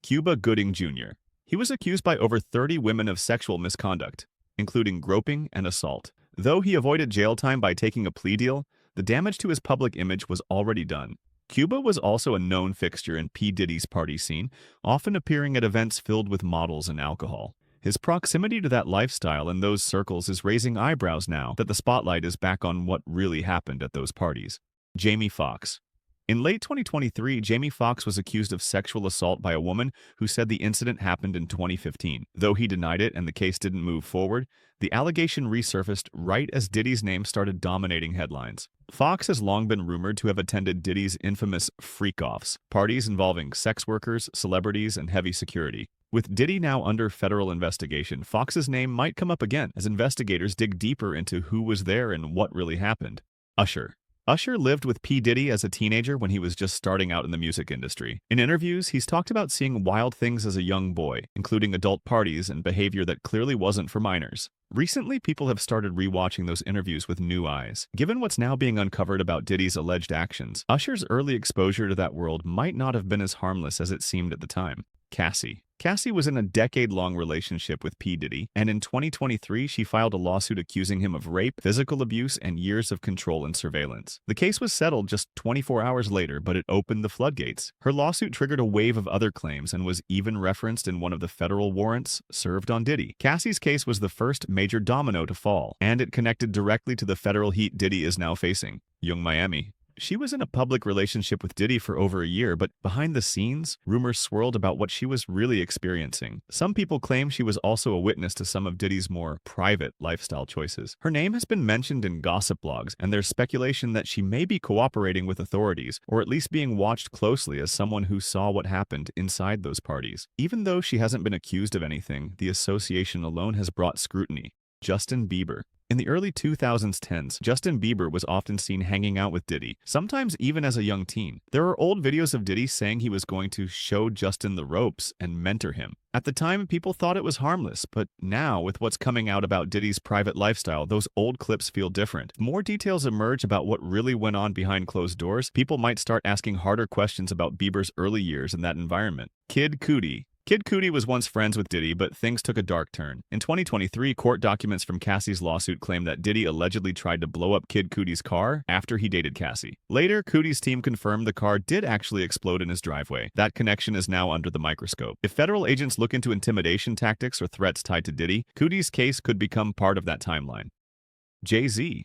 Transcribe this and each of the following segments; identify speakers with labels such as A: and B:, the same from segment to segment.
A: Cuba Gooding Jr. He was accused by over 30 women of sexual misconduct, including groping and assault. Though he avoided jail time by taking a plea deal, the damage to his public image was already done. Cuba was also a known fixture in P. Diddy's party scene, often appearing at events filled with models and alcohol. His proximity to that lifestyle and those circles is raising eyebrows now that the spotlight is back on what really happened at those parties. Jamie Foxx. In late 2023, Jamie Foxx was accused of sexual assault by a woman who said the incident happened in 2015. Though he denied it and the case didn't move forward, the allegation resurfaced right as Diddy's name started dominating headlines. Foxx has long been rumored to have attended Diddy's infamous freak-offs, parties involving sex workers, celebrities, and heavy security. With Diddy now under federal investigation, Foxx's name might come up again as investigators dig deeper into who was there and what really happened. Usher. Usher lived with P. Diddy as a teenager when he was just starting out in the music industry. In interviews, he's talked about seeing wild things as a young boy, including adult parties and behavior that clearly wasn't for minors. Recently, people have started rewatching those interviews with new eyes. Given what's now being uncovered about Diddy's alleged actions, Usher's early exposure to that world might not have been as harmless as it seemed at the time. Cassie was in a decade-long relationship with P. Diddy, and in 2023 she filed a lawsuit accusing him of rape, physical abuse, and years of control and surveillance. The case was settled just 24 hours later, but it opened the floodgates. Her lawsuit triggered a wave of other claims and was even referenced in one of the federal warrants served on Diddy. Cassie's case was the first major domino to fall, and it connected directly to the federal heat Diddy is now facing. Young Miami. She was in a public relationship with Diddy for over a year, but behind the scenes, rumors swirled about what she was really experiencing. Some people claim she was also a witness to some of Diddy's more private lifestyle choices. Her name has been mentioned in gossip blogs, and there's speculation that she may be cooperating with authorities, or at least being watched closely as someone who saw what happened inside those parties. Even though she hasn't been accused of anything, the association alone has brought scrutiny. Justin Bieber. In the early 2010s, Justin Bieber was often seen hanging out with Diddy, sometimes even as a young teen. There are old videos of Diddy saying he was going to show Justin the ropes and mentor him. At the time, people thought it was harmless, but now, with what's coming out about Diddy's private lifestyle, those old clips feel different. More details emerge about what really went on behind closed doors. People might start asking harder questions about Bieber's early years in that environment. Kid Cudi was once friends with Diddy, but things took a dark turn. In 2023, court documents from Cassie's lawsuit claim that Diddy allegedly tried to blow up Kid Cudi's car after he dated Cassie. Later, Cudi's team confirmed the car did actually explode in his driveway. That connection is now under the microscope. If federal agents look into intimidation tactics or threats tied to Diddy, Cudi's case could become part of that timeline. Jay-Z.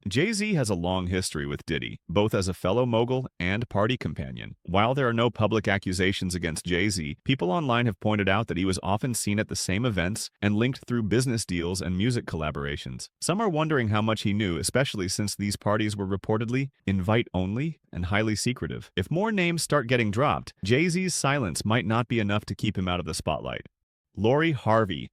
A: Jay-Z has a long history with Diddy, both as a fellow mogul and party companion. While there are no public accusations against Jay-Z, people online have pointed out that he was often seen at the same events and linked through business deals and music collaborations. Some are wondering how much he knew, especially since these parties were reportedly invite-only and highly secretive. If more names start getting dropped, Jay-Z's silence might not be enough to keep him out of the spotlight. Harvey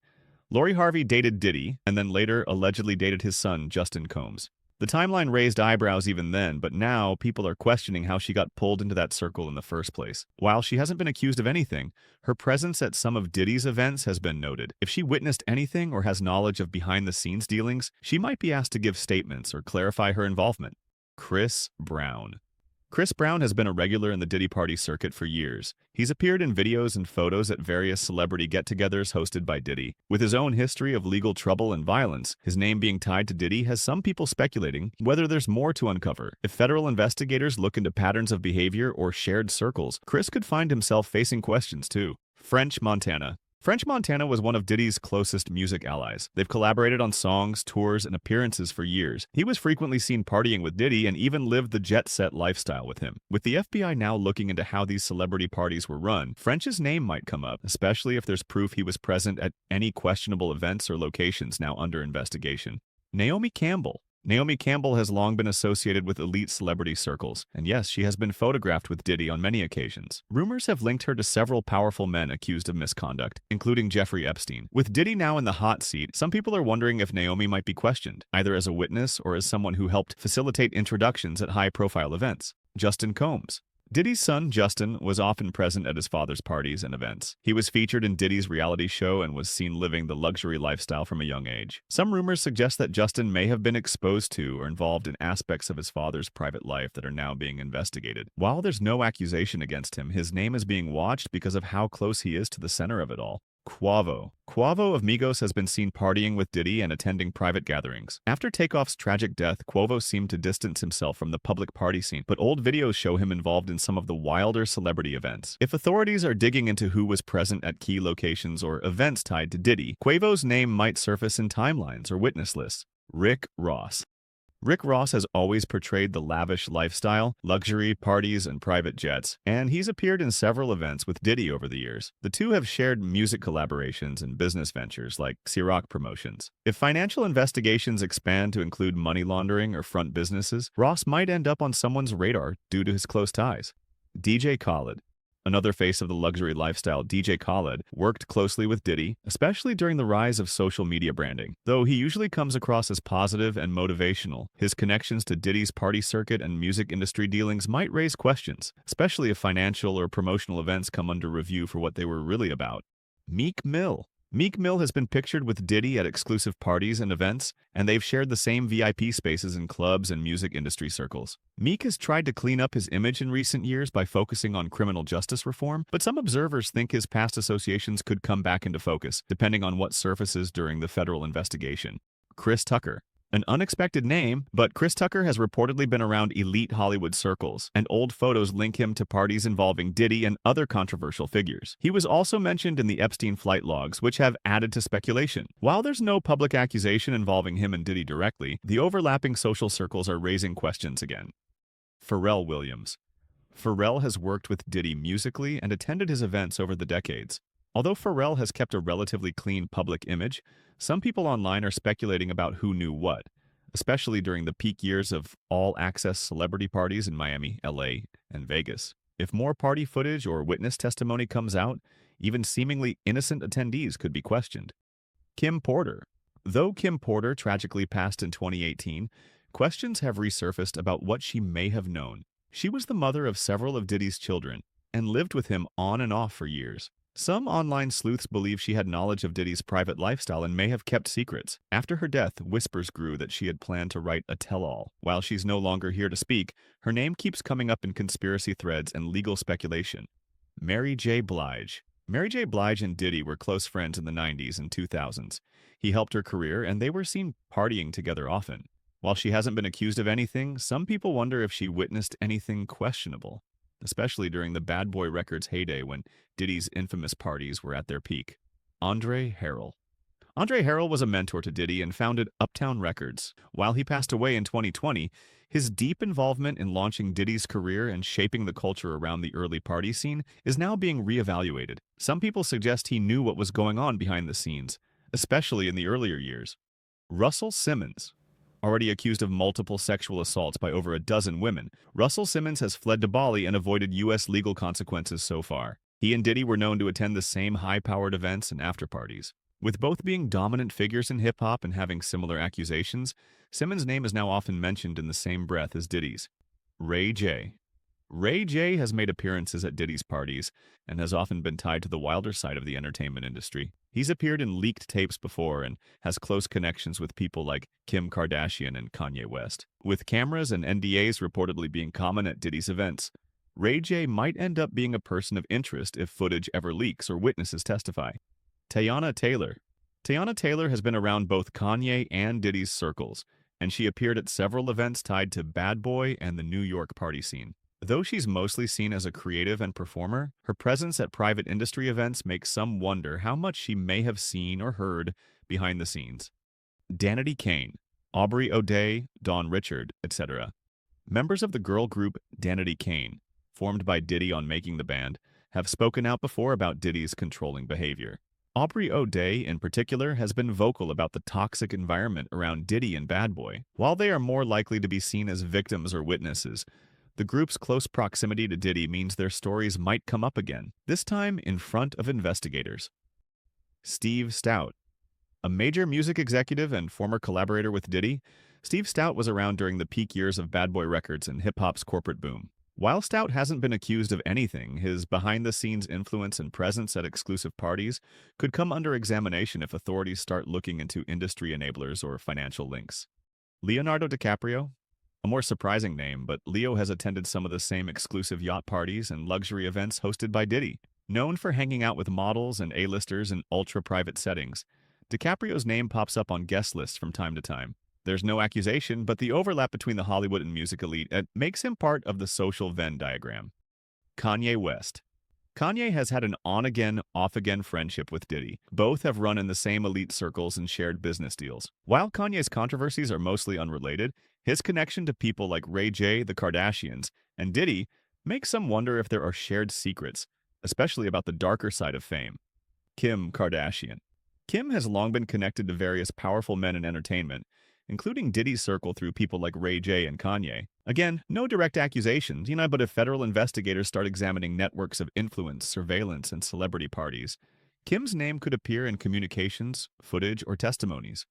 A: dated Diddy and then later allegedly dated his son, Justin Combs. The timeline raised eyebrows even then, but now people are questioning how she got pulled into that circle in the first place. While she hasn't been accused of anything, her presence at some of Diddy's events has been noted. If she witnessed anything or has knowledge of behind-the-scenes dealings, she might be asked to give statements or clarify her involvement. Chris Brown has been a regular in the Diddy party circuit for years. He's appeared in videos and photos at various celebrity get-togethers hosted by Diddy. With his own history of legal trouble and violence, his name being tied to Diddy has some people speculating whether there's more to uncover. If federal investigators look into patterns of behavior or shared circles, Chris could find himself facing questions too. French Montana was one of Diddy's closest music allies. They've collaborated on songs, tours, and appearances for years. He was frequently seen partying with Diddy and even lived the jet-set lifestyle with him. With the FBI now looking into how these celebrity parties were run, French's name might come up, especially if there's proof he was present at any questionable events or locations now under investigation. Naomi Campbell has long been associated with elite celebrity circles, and yes, she has been photographed with Diddy on many occasions. Rumors have linked her to several powerful men accused of misconduct, including Jeffrey Epstein. With Diddy now in the hot seat, some people are wondering if Naomi might be questioned, either as a witness or as someone who helped facilitate introductions at high-profile events. Justin Combs Diddy's son, Justin, was often present at his father's parties and events. He was featured in Diddy's reality show and was seen living the luxury lifestyle from a young age. Some rumors suggest that Justin may have been exposed to or involved in aspects of his father's private life that are now being investigated. While there's no accusation against him, his name is being watched because of how close he is to the center of it all. Quavo. Quavo of Migos has been seen partying with Diddy and attending private gatherings. After Takeoff's tragic death, Quavo seemed to distance himself from the public party scene, but old videos show him involved in some of the wilder celebrity events. If authorities are digging into who was present at key locations or events tied to Diddy, Quavo's name might surface in timelines or witness lists. Rick Ross. Rick Ross has always portrayed the lavish lifestyle, luxury, parties, and private jets, and he's appeared in several events with Diddy over the years. The two have shared music collaborations and business ventures like Ciroc Promotions. If financial investigations expand to include money laundering or front businesses, Ross might end up on someone's radar due to his close ties. DJ Khaled. Another face of the luxury lifestyle, DJ Khaled, worked closely with Diddy, especially during the rise of social media branding. Though he usually comes across as positive and motivational, his connections to Diddy's party circuit and music industry dealings might raise questions, especially if financial or promotional events come under review for what they were really about. Meek Mill. Meek Mill has been pictured with Diddy at exclusive parties and events, and they've shared the same VIP spaces in clubs and music industry circles. Meek has tried to clean up his image in recent years by focusing on criminal justice reform, but some observers think his past associations could come back into focus, depending on what surfaces during the federal investigation. Chris Tucker. An unexpected name, but Chris Tucker has reportedly been around elite Hollywood circles, and old photos link him to parties involving Diddy and other controversial figures. He was also mentioned in the Epstein flight logs, which have added to speculation. While there's no public accusation involving him and Diddy directly, the overlapping social circles are raising questions again. Pharrell Williams. Pharrell has worked with Diddy musically and attended his events over the decades. Although Pharrell has kept a relatively clean public image, some people online are speculating about who knew what, especially during the peak years of all-access celebrity parties in Miami, LA, and Vegas. If more party footage or witness testimony comes out, even seemingly innocent attendees could be questioned. Kim Porter. Though Kim Porter tragically passed in 2018, questions have resurfaced about what she may have known. She was the mother of several of Diddy's children and lived with him on and off for years. Some online sleuths believe she had knowledge of Diddy's private lifestyle and may have kept secrets. After her death, whispers grew that she had planned to write a tell-all. While she's no longer here to speak, her name keeps coming up in conspiracy threads and legal speculation. Mary J. Blige. Mary J. Blige and Diddy were close friends in the 90s and 2000s. He helped her career, and they were seen partying together often. While she hasn't been accused of anything, some people wonder if she witnessed anything questionable, especially during the Bad Boy Records heyday when Diddy's infamous parties were at their peak. Andre Harrell. Andre Harrell was a mentor to Diddy and founded Uptown Records. While he passed away in 2020, his deep involvement in launching Diddy's career and shaping the culture around the early party scene is now being reevaluated. Some people suggest he knew what was going on behind the scenes, especially in the earlier years. Russell Simmons. Already accused of multiple sexual assaults by over a dozen women, Russell Simmons has fled to Bali and avoided U.S. legal consequences so far. He and Diddy were known to attend the same high-powered events and after-parties. With both being dominant figures in hip-hop and having similar accusations, Simmons' name is now often mentioned in the same breath as Diddy's. Ray J. Ray J has made appearances at Diddy's parties and has often been tied to the wilder side of the entertainment industry. He's appeared in leaked tapes before and has close connections with people like Kim Kardashian and Kanye West. With cameras and NDAs reportedly being common at Diddy's events, Ray J might end up being a person of interest if footage ever leaks or witnesses testify. Teyana Taylor. Teyana Taylor has been around both Kanye and Diddy's circles, and she appeared at several events tied to Bad Boy and the New York party scene. Though she's mostly seen as a creative and performer, her presence at private industry events makes some wonder how much she may have seen or heard behind the scenes. Danity Kane, Aubrey O'Day, Dawn Richard, etc. Members of the girl group Danity Kane, formed by Diddy on making the band, have spoken out before about Diddy's controlling behavior. Aubrey O'Day, in particular, has been vocal about the toxic environment around Diddy and Bad Boy. While they are more likely to be seen as victims or witnesses, the group's close proximity to Diddy means their stories might come up again, this time in front of investigators. Steve Stoute. A major music executive and former collaborator with Diddy, Steve Stoute was around during the peak years of Bad Boy Records and hip-hop's corporate boom. While Stoute hasn't been accused of anything, his behind-the-scenes influence and presence at exclusive parties could come under examination if authorities start looking into industry enablers or financial links. Leonardo DiCaprio? A more surprising name, but Leo has attended some of the same exclusive yacht parties and luxury events hosted by Diddy. Known for hanging out with models and A-listers in ultra-private settings, DiCaprio's name pops up on guest lists from time to time. There's no accusation, but the overlap between the Hollywood and music elite makes him part of the social Venn diagram. Kanye West. Kanye has had an on-again, off-again friendship with Diddy. Both have run in the same elite circles and shared business deals. While Kanye's controversies are mostly unrelated, his connection to people like Ray J, the Kardashians, and Diddy makes some wonder if there are shared secrets, especially about the darker side of fame. Kim Kardashian. Kim has long been connected to various powerful men in entertainment, including Diddy's circle through people like Ray J and Kanye. Again, no direct accusations, but if federal investigators start examining networks of influence, surveillance, and celebrity parties, Kim's name could appear in communications, footage, or testimonies.